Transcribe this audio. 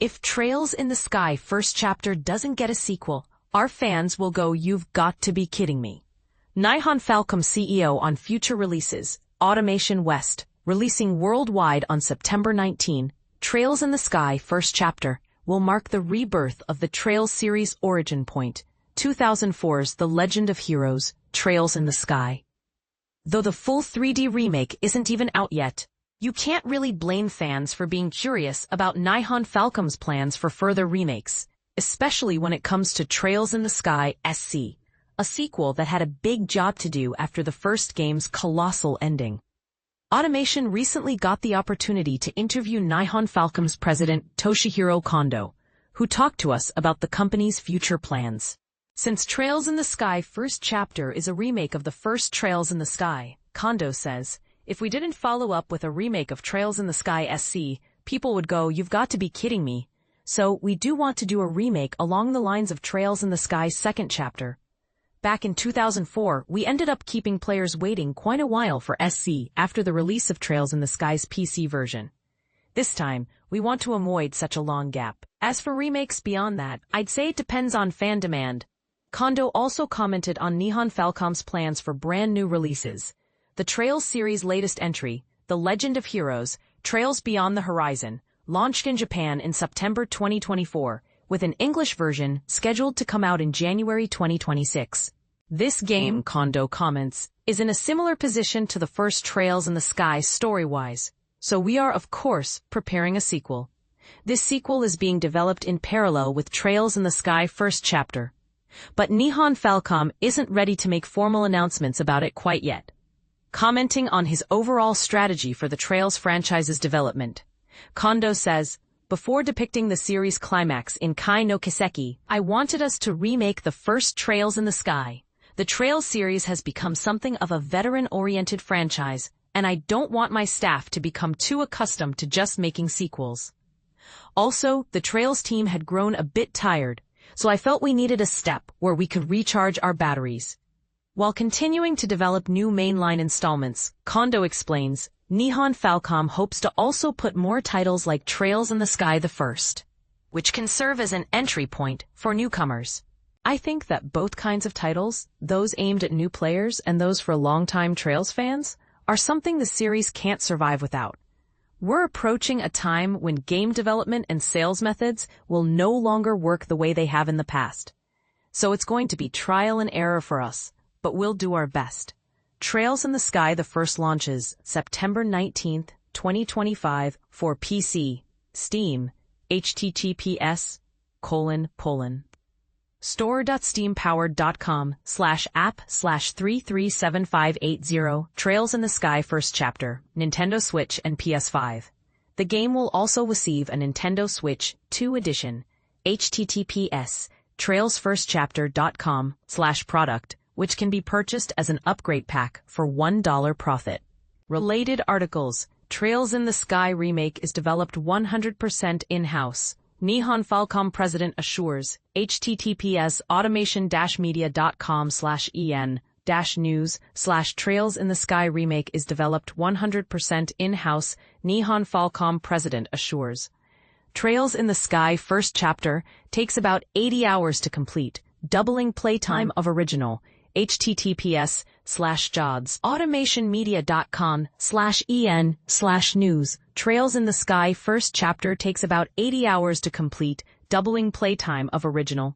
If Trails in the Sky first chapter doesn't get a sequel, our fans will go, "You've got to be kidding me." Nihon Falcom CEO on future releases, Automation West, releasing worldwide on September 19, Trails in the Sky first chapter will mark the rebirth of the Trails series origin point, 2004's The Legend of Heroes, Trails in the Sky. Though the full 3D remake isn't even out yet, you can't really blame fans for being curious about Nihon Falcom's plans for further remakes, especially when it comes to Trails in the Sky SC, a sequel that had a big job to do after the first game's colossal ending. Automation recently got the opportunity to interview Nihon Falcom's president Toshihiro Kondo, who talked to us about the company's future plans. Since Trails in the Sky first chapter is a remake of the first Trails in the Sky, Kondo says, if we didn't follow up with a remake of Trails in the Sky SC, people would go, "You've got to be kidding me." So we do want to do a remake along the lines of Trails in the Sky's second chapter. Back in 2004, we ended up keeping players waiting quite a while for SC after the release of Trails in the Sky's PC version. This time, we want to avoid such a long gap. As for remakes beyond that, I'd say it depends on fan demand. Kondo also commented on Nihon Falcom's plans for brand new releases. The Trails series' latest entry, The Legend of Heroes, Trails Beyond the Horizon, launched in Japan in September 2024, with an English version scheduled to come out in January 2026. This game, Kondo comments, is in a similar position to the first Trails in the Sky story-wise, so we are of course preparing a sequel. This sequel is being developed in parallel with Trails in the Sky first chapter. But Nihon Falcom isn't ready to make formal announcements about it quite yet. Commenting on his overall strategy for the Trails franchise's development, Kondo says, "Before depicting the series' climax in Kai no Kiseki, I wanted us to remake the first Trails in the Sky. The Trails series has become something of a veteran-oriented franchise, and I don't want my staff to become too accustomed to just making sequels. Also, the Trails team had grown a bit tired, so I felt we needed a step where we could recharge our batteries." While continuing to develop new mainline installments, Kondo explains, Nihon Falcom hopes to also put more titles like Trails in the Sky the First, which can serve as an entry point for newcomers. I think that both kinds of titles, those aimed at new players and those for longtime Trails fans, are something the series can't survive without. We're approaching a time when game development and sales methods will no longer work the way they have in the past. So it's going to be trial and error for us, but we'll do our best. Trails in the Sky the First launches September 19, 2025 for PC, Steam, https:// store.steampowered.com/app/337580 Trails in the Sky First Chapter, Nintendo Switch and PS5. The game will also receive a Nintendo Switch 2 edition, https://trailsfirstchapter.com/product, which can be purchased as an upgrade pack for $1 profit. Related articles: Trails in the Sky remake is developed 100% in-house. Nihon Falcom president assures, https://automation-media.com/en-news/Trails in the Sky remake is developed 100% in-house. Nihon Falcom president assures. Trails in the Sky first chapter takes about 80 hours to complete, doubling playtime of original. https://automationmedia.com/en/news. Trails in the Sky first chapter takes about 80 hours to complete, doubling playtime of original.